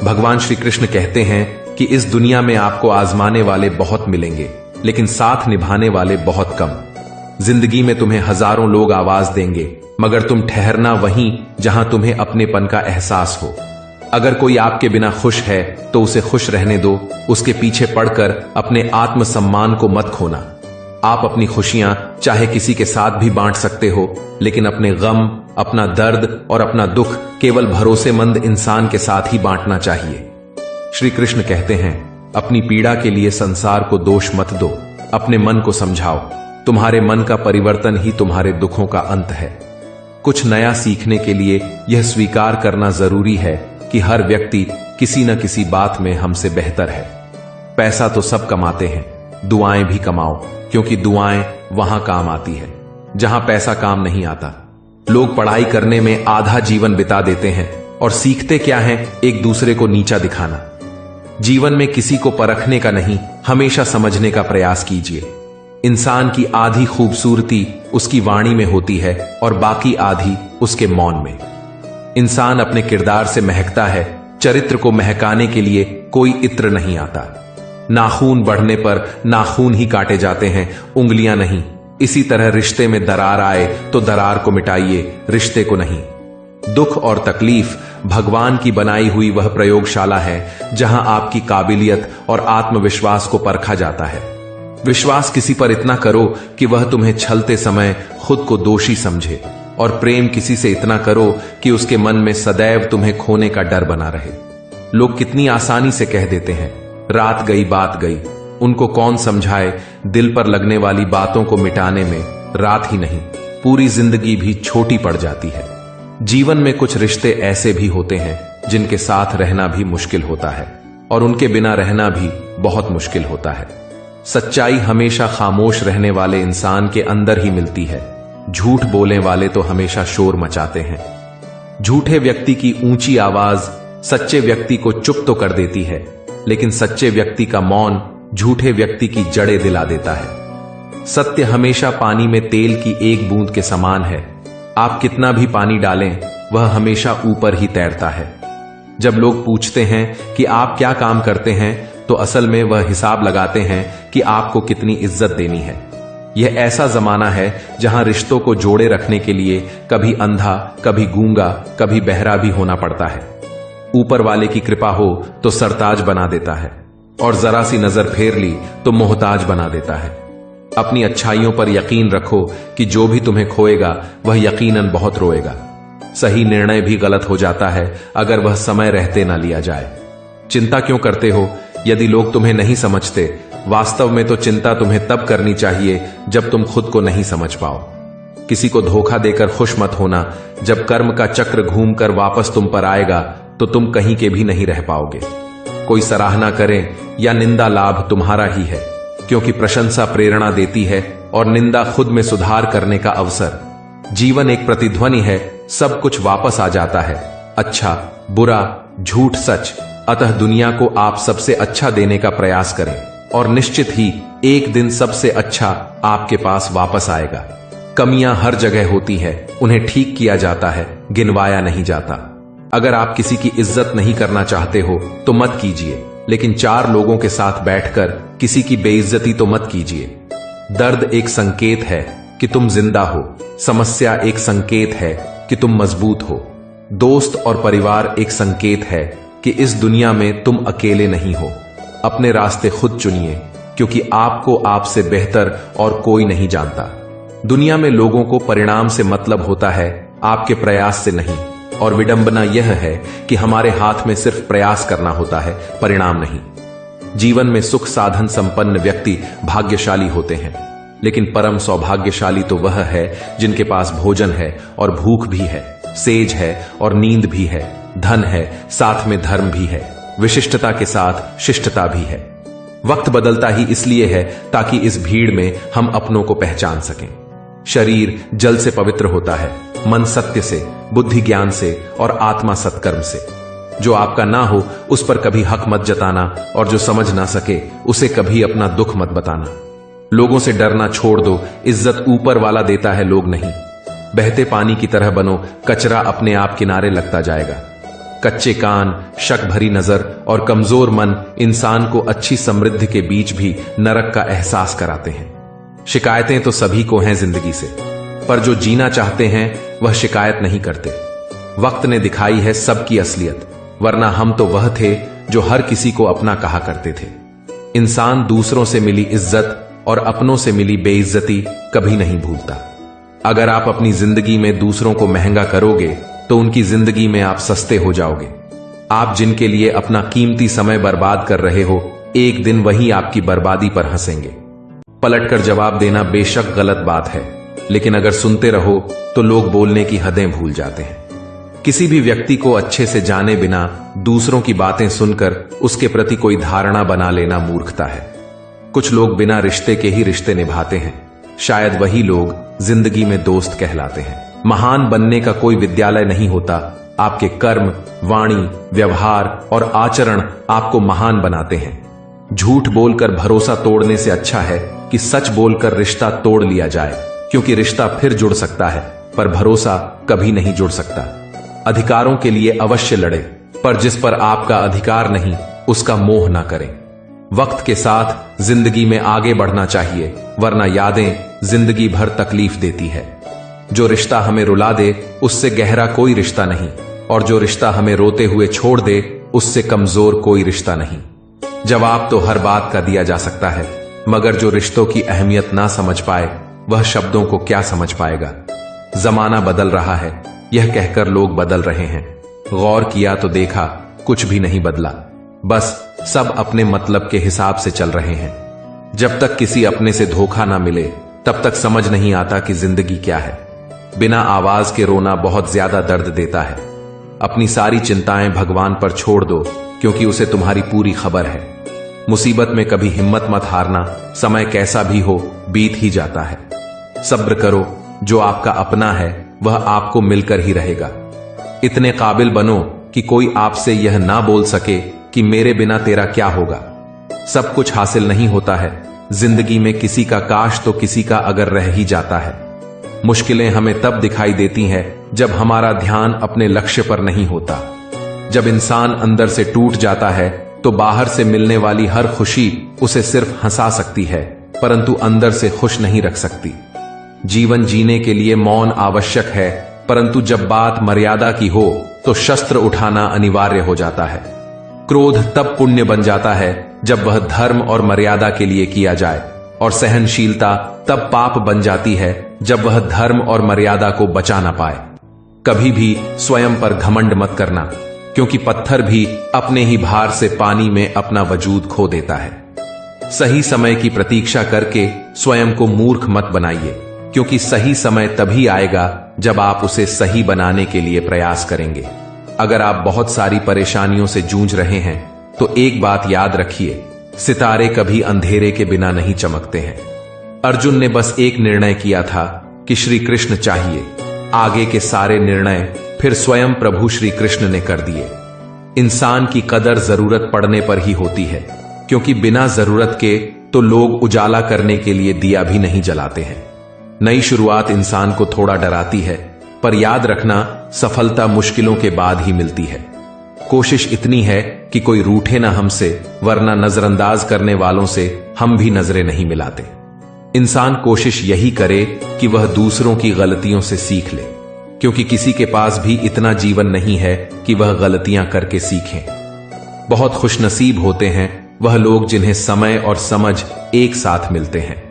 भगवान श्री कृष्ण कहते हैं कि इस दुनिया में आपको आजमाने वाले बहुत मिलेंगे, लेकिन साथ निभाने वाले बहुत कम। जिंदगी में तुम्हें हजारों लोग आवाज देंगे, मगर तुम ठहरना वहीं जहां तुम्हें अपनेपन का एहसास हो। अगर कोई आपके बिना खुश है तो उसे खुश रहने दो, उसके पीछे पड़कर अपने आत्मसम्मान को मत खोना। आप अपनी खुशियां चाहे किसी के साथ भी बांट सकते हो, लेकिन अपने गम, अपना दर्द और अपना दुख केवल भरोसेमंद इंसान के साथ ही बांटना चाहिए। श्री कृष्ण कहते हैं, अपनी पीड़ा के लिए संसार को दोष मत दो, अपने मन को समझाओ। तुम्हारे मन का परिवर्तन ही तुम्हारे दुखों का अंत है। कुछ नया सीखने के लिए यह स्वीकार करना जरूरी है कि हर व्यक्ति किसी न किसी बात में हमसे बेहतर है। पैसा तो सब कमाते हैं, दुआएं भी कमाओ, क्योंकि दुआएं वहां काम आती है जहां पैसा काम नहीं आता। लोग पढ़ाई करने में आधा जीवन बिता देते हैं और सीखते क्या है, एक दूसरे को नीचा दिखाना। जीवन में किसी को परखने का नहीं, हमेशा समझने का प्रयास कीजिए। इंसान की आधी खूबसूरती उसकी वाणी में होती है और बाकी आधी उसके मौन में। इंसान अपने किरदार से महकता है, चरित्र को महकाने के लिए कोई इत्र नहीं आता। नाखून बढ़ने पर नाखून ही काटे जाते हैं, उंगलियां नहीं। इसी तरह रिश्ते में दरार आए तो दरार को मिटाइए, रिश्ते को नहीं। दुख और तकलीफ भगवान की बनाई हुई वह प्रयोगशाला है जहां आपकी काबिलियत और आत्मविश्वास को परखा जाता है। विश्वास किसी पर इतना करो कि वह तुम्हें छलते समय खुद को दोषी समझे, और प्रेम किसी से इतना करो कि उसके मन में सदैव तुम्हें खोने का डर बना रहे। लोग कितनी आसानी से कह देते हैं, रात गई बात गई। उनको कौन समझाए, दिल पर लगने वाली बातों को मिटाने में रात ही नहीं, पूरी जिंदगी भी छोटी पड़ जाती है। जीवन में कुछ रिश्ते ऐसे भी होते हैं जिनके साथ रहना भी मुश्किल होता है, और उनके बिना रहना भी बहुत मुश्किल होता है। सच्चाई हमेशा खामोश रहने वाले इंसान के अंदर ही मिलती है। झूठ बोलने वाले तो हमेशा शोर मचाते हैं। झूठे व्यक्ति की ऊंची आवाज सच्चे व्यक्ति को चुप तो कर देती है, लेकिन सच्चे व्यक्ति का मौन झूठे व्यक्ति की जड़ें दिला देता है। सत्य हमेशा पानी में तेल की एक बूंद के समान है। आप कितना भी पानी डालें, वह हमेशा ऊपर ही तैरता है। जब लोग पूछते हैं कि आप क्या काम करते हैं, तो असल में वह हिसाब लगाते हैं कि आपको कितनी इज्जत देनी है। यह ऐसा जमाना है जहां रिश्तों को जोड़े रखने के लिए कभी अंधा, कभी गूंगा, कभी बहरा भी होना पड़ता है। ऊपर वाले की कृपा हो तो सरताज बना देता है, और जरा सी नजर फेर ली तो मोहताज बना देता है। अपनी अच्छाइयों पर यकीन रखो कि जो भी तुम्हें खोएगा वह यकीनन बहुत रोएगा। सही निर्णय भी गलत हो जाता है अगर वह समय रहते ना लिया जाए। चिंता क्यों करते हो यदि लोग तुम्हें नहीं समझते? वास्तव में तो चिंता तुम्हें तब करनी चाहिए जब तुम खुद को नहीं समझ पाओ। किसी को धोखा देकर खुश मत होना। जब कर्म का चक्र घूमकर वापस तुम पर आएगा तो तुम कहीं के भी नहीं रह पाओगे। कोई सराहना करे या निंदा, लाभ तुम्हारा ही है, क्योंकि प्रशंसा प्रेरणा देती है और निंदा खुद में सुधार करने का अवसर। जीवन एक प्रतिध्वनि है, सब कुछ वापस आ जाता है, अच्छा, बुरा, झूठ, सच। अतः दुनिया को आप सबसे अच्छा देने का प्रयास करें, और निश्चित ही एक दिन सबसे अच्छा आपके पास वापस आएगा। कमियां हर जगह होती है, उन्हें ठीक किया जाता है, गिनवाया नहीं जाता। अगर आप किसी की इज्जत नहीं करना चाहते हो तो मत कीजिए, लेकिन चार लोगों के साथ बैठकर किसी की बेइज्जती तो मत कीजिए। दर्द एक संकेत है कि तुम जिंदा हो, समस्या एक संकेत है कि तुम मजबूत हो, दोस्त और परिवार एक संकेत है कि इस दुनिया में तुम अकेले नहीं हो। अपने रास्ते खुद चुनिए, क्योंकि आपको आपसे बेहतर और कोई नहीं जानता। दुनिया में लोगों को परिणाम से मतलब होता है, आपके प्रयास से नहीं। और विडंबना यह है कि हमारे हाथ में सिर्फ प्रयास करना होता है, परिणाम नहीं। जीवन में सुख साधन संपन्न व्यक्ति भाग्यशाली होते हैं, लेकिन परम सौभाग्यशाली तो वह है जिनके पास भोजन है और भूख भी है, सेज है और नींद भी है, धन है, साथ में धर्म भी है, विशिष्टता के साथ शिष्टता भी है। वक्त बदलता ही इसलिए है ताकि इस भीड़ में हम अपनों को पहचान सकें। शरीर जल से पवित्र होता है, मन सत्य से, बुद्धि ज्ञान से और आत्मा सत्कर्म से। जो आपका ना हो उस पर कभी हक मत जताना, और जो समझ ना सके उसे कभी अपना दुख मत बताना। लोगों से डरना छोड़ दो, इज्जत ऊपर वाला देता है, लोग नहीं। बहते पानी की तरह बनो, कचरा अपने आप किनारे लगता जाएगा। कच्चे कान, शक भरी नजर और कमजोर मन इंसान को अच्छी समृद्धि के बीच भी नरक का एहसास कराते हैं। शिकायतें तो सभी को हैं जिंदगी से, पर जो जीना चाहते हैं वह शिकायत नहीं करते। वक्त ने दिखाई है सबकी असलियत, वरना हम तो वह थे जो हर किसी को अपना कहा करते थे। इंसान दूसरों से मिली इज्जत और अपनों से मिली बेइज्जती कभी नहीं भूलता। अगर आप अपनी जिंदगी में दूसरों को महंगा करोगे तो उनकी जिंदगी में आप सस्ते हो जाओगे। आप जिनके लिए अपना कीमती समय बर्बाद कर रहे हो, एक दिन वही आपकी बर्बादी पर हंसेंगे। पलटकर जवाब देना बेशक गलत बात है, लेकिन अगर सुनते रहो तो लोग बोलने की हदें भूल जाते हैं। किसी भी व्यक्ति को अच्छे से जाने बिना दूसरों की बातें सुनकर उसके प्रति कोई धारणा बना लेना मूर्खता है। कुछ लोग बिना रिश्ते के ही रिश्ते निभाते हैं, शायद वही लोग जिंदगी में दोस्त कहलाते हैं। महान बनने का कोई विद्यालय नहीं होता, आपके कर्म, वाणी, व्यवहार और आचरण आपको महान बनाते हैं। झूठ बोलकर भरोसा तोड़ने से अच्छा है कि सच बोलकर रिश्ता तोड़ लिया जाए, क्योंकि रिश्ता फिर जुड़ सकता है पर भरोसा कभी नहीं जुड़ सकता। अधिकारों के लिए अवश्य लड़े, पर जिस पर आपका अधिकार नहीं उसका मोह ना करें। वक्त के साथ जिंदगी में आगे बढ़ना चाहिए, वरना यादें जिंदगी भर तकलीफ देती है। जो रिश्ता हमें रुला दे उससे गहरा कोई रिश्ता नहीं, और जो रिश्ता हमें रोते हुए छोड़ दे उससे कमजोर कोई रिश्ता नहीं। जवाब तो हर बात का दिया जा सकता है, मगर जो रिश्तों की अहमियत ना समझ पाए वह शब्दों को क्या समझ पाएगा। जमाना बदल रहा है, यह कहकर लोग बदल रहे हैं। गौर किया तो देखा कुछ भी नहीं बदला, बस सब अपने मतलब के हिसाब से चल रहे हैं। जब तक किसी अपने से धोखा ना मिले तब तक समझ नहीं आता कि जिंदगी क्या है। बिना आवाज के रोना बहुत ज्यादा दर्द देता है। अपनी सारी चिंताएं भगवान पर छोड़ दो, क्योंकि उसे तुम्हारी पूरी खबर है। मुसीबत में कभी हिम्मत मत हारना, समय कैसा भी हो बीत ही जाता है। सब्र करो, जो आपका अपना है वह आपको मिलकर ही रहेगा। इतने काबिल बनो कि कोई आपसे यह ना बोल सके कि मेरे बिना तेरा क्या होगा। सब कुछ हासिल नहीं होता है, जिंदगी में किसी का काश तो किसी का अगर रह ही जाता है। मुश्किलें हमें तब दिखाई देती हैं जब हमारा ध्यान अपने लक्ष्य पर नहीं होता। जब इंसान अंदर से टूट जाता है तो बाहर से मिलने वाली हर खुशी उसे सिर्फ हंसा सकती है, परंतु अंदर से खुश नहीं रख सकती। जीवन जीने के लिए मौन आवश्यक है, परंतु जब बात मर्यादा की हो तो शस्त्र उठाना अनिवार्य हो जाता है। क्रोध तब पुण्य बन जाता है जब वह धर्म और मर्यादा के लिए किया जाए, और सहनशीलता तब पाप बन जाती है जब वह धर्म और मर्यादा को बचा ना पाए। कभी भी स्वयं पर घमंड मत करना, क्योंकि पत्थर भी अपने ही भार से पानी में अपना वजूद खो देता है। सही समय की प्रतीक्षा करके स्वयं को मूर्ख मत बनाइए, क्योंकि सही समय तभी आएगा जब आप उसे सही बनाने के लिए प्रयास करेंगे। अगर आप बहुत सारी परेशानियों से जूझ रहे हैं तो एक बात याद रखिए, सितारे कभी अंधेरे के बिना नहीं चमकते हैं। अर्जुन ने बस एक निर्णय किया था कि श्री कृष्ण चाहिए, आगे के सारे निर्णय फिर स्वयं प्रभु श्री कृष्ण ने कर दिए। इंसान की कदर जरूरत पड़ने पर ही होती है, क्योंकि बिना जरूरत के तो लोग उजाला करने के लिए दिया भी नहीं जलाते हैं। नई शुरुआत इंसान को थोड़ा डराती है, पर याद रखना सफलता मुश्किलों के बाद ही मिलती है। कोशिश इतनी है कि कोई रूठे ना हमसे, वरना नजरअंदाज करने वालों से हम भी नजरें नहीं मिलाते। इंसान कोशिश यही करे कि वह दूसरों की गलतियों से सीख ले, क्योंकि किसी के पास भी इतना जीवन नहीं है कि वह गलतियां करके सीखें। बहुत खुशनसीब होते हैं वह लोग जिन्हें समय और समझ एक साथ मिलते हैं,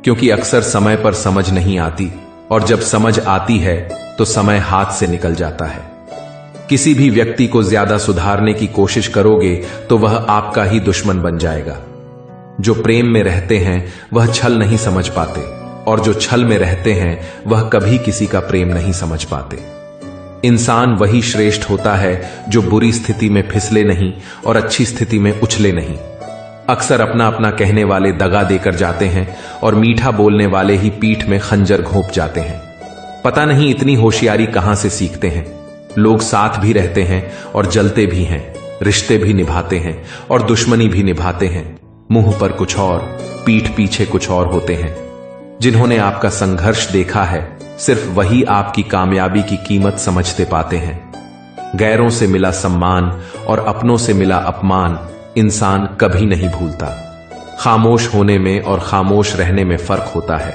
क्योंकि अक्सर समय पर समझ नहीं आती, और जब समझ आती है तो समय हाथ से निकल जाता है। किसी भी व्यक्ति को ज्यादा सुधारने की कोशिश करोगे तो वह आपका ही दुश्मन बन जाएगा। जो प्रेम में रहते हैं वह छल नहीं समझ पाते, और जो छल में रहते हैं वह कभी किसी का प्रेम नहीं समझ पाते। इंसान वही श्रेष्ठ होता है जो बुरी स्थिति में फिसले नहीं और अच्छी स्थिति में उछले नहीं। अक्सर अपना अपना कहने वाले दगा देकर जाते हैं, और मीठा बोलने वाले ही पीठ में खंजर घोंप जाते हैं। पता नहीं इतनी होशियारी कहां से सीखते हैं। लोग साथ भी रहते हैं और जलते भी हैं, रिश्ते भी निभाते हैं और दुश्मनी भी निभाते हैं। मुंह पर कुछ और, पीठ पीछे कुछ और होते हैं। जिन्होंने आपका संघर्ष देखा है, सिर्फ वही आपकी कामयाबी की कीमत समझते पाते हैं। गैरों से मिला सम्मान और अपनों से मिला अपमान इंसान कभी नहीं भूलता। खामोश होने में और खामोश रहने में फर्क होता है।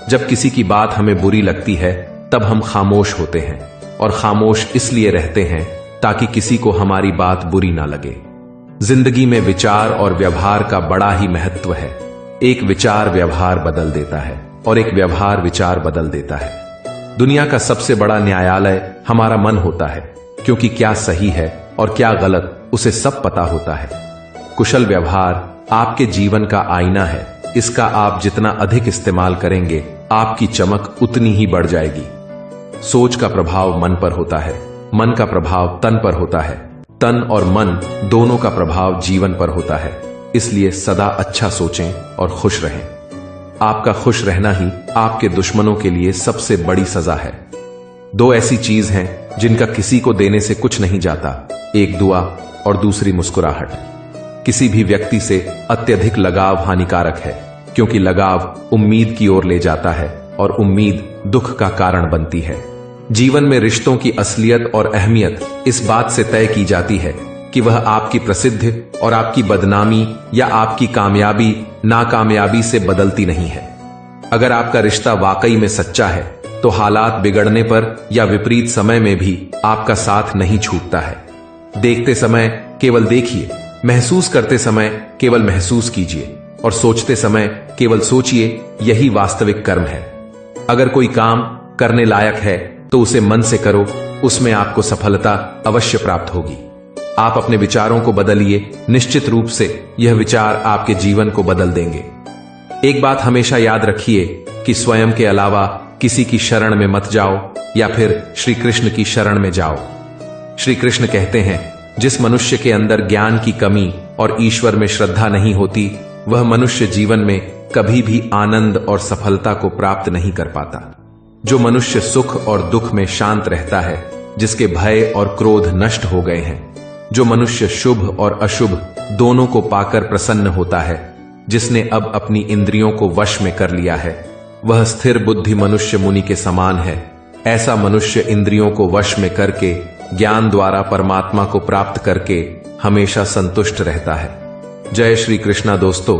जब किसी की बात हमें बुरी लगती है तब हम खामोश होते हैं, और खामोश इसलिए रहते हैं ताकि किसी को हमारी बात बुरी ना लगे। जिंदगी में विचार और व्यवहार का बड़ा ही महत्व है। एक विचार व्यवहार बदल देता है और एक व्यवहार विचार बदल देता है। दुनिया का सबसे बड़ा न्यायालय हमारा मन होता है, क्योंकि क्या सही है और क्या गलत उसे सब पता होता है। कुशल व्यवहार आपके जीवन का आईना है। इसका आप जितना अधिक इस्तेमाल करेंगे आपकी चमक उतनी ही बढ़ जाएगी। सोच का प्रभाव मन पर होता है, मन का प्रभाव तन पर होता है, तन और मन दोनों का प्रभाव जीवन पर होता है। इसलिए सदा अच्छा सोचें और खुश रहें। आपका खुश रहना ही आपके दुश्मनों के लिए सबसे बड़ी सजा है। दो ऐसी चीज हैं जिनका किसी को देने से कुछ नहीं जाता, एक दुआ और दूसरी मुस्कुराहट। किसी भी व्यक्ति से अत्यधिक लगाव हानिकारक है, क्योंकि लगाव उम्मीद की ओर ले जाता है और उम्मीद दुख का कारण बनती है। जीवन में रिश्तों की असलियत और अहमियत इस बात से तय की जाती है कि वह आपकी प्रसिद्धि और आपकी बदनामी या आपकी कामयाबी नाकामयाबी से बदलती नहीं है। अगर आपका रिश्ता वाकई में सच्चा है तो हालात बिगड़ने पर या विपरीत समय में भी आपका साथ नहीं छूटता है। देखते समय केवल देखिए, महसूस करते समय केवल महसूस कीजिए और सोचते समय केवल सोचिए, यही वास्तविक कर्म है। अगर कोई काम करने लायक है तो उसे मन से करो, उसमें आपको सफलता अवश्य प्राप्त होगी। आप अपने विचारों को बदलिए, निश्चित रूप से यह विचार आपके जीवन को बदल देंगे। एक बात हमेशा याद रखिए कि स्वयं के अलावा किसी की शरण में मत जाओ या फिर श्री कृष्ण की शरण में जाओ। श्री कृष्ण कहते हैं, जिस मनुष्य के अंदर ज्ञान की कमी और ईश्वर में श्रद्धा नहीं होती, वह मनुष्य जीवन में कभी भी आनंद और सफलता को प्राप्त नहीं कर पाता। जो मनुष्य सुख और दुख में शांत रहता है, जिसके भय और क्रोध नष्ट हो गए हैं, जो मनुष्य शुभ और अशुभ दोनों को पाकर प्रसन्न होता है, जिसने अब अपनी इंद्रियों को वश में कर लिया है, वह स्थिर बुद्धि मनुष्य मुनि के समान है। ऐसा मनुष्य इंद्रियों को वश में करके ज्ञान द्वारा परमात्मा को प्राप्त करके हमेशा संतुष्ट रहता है। जय श्री कृष्णा दोस्तों।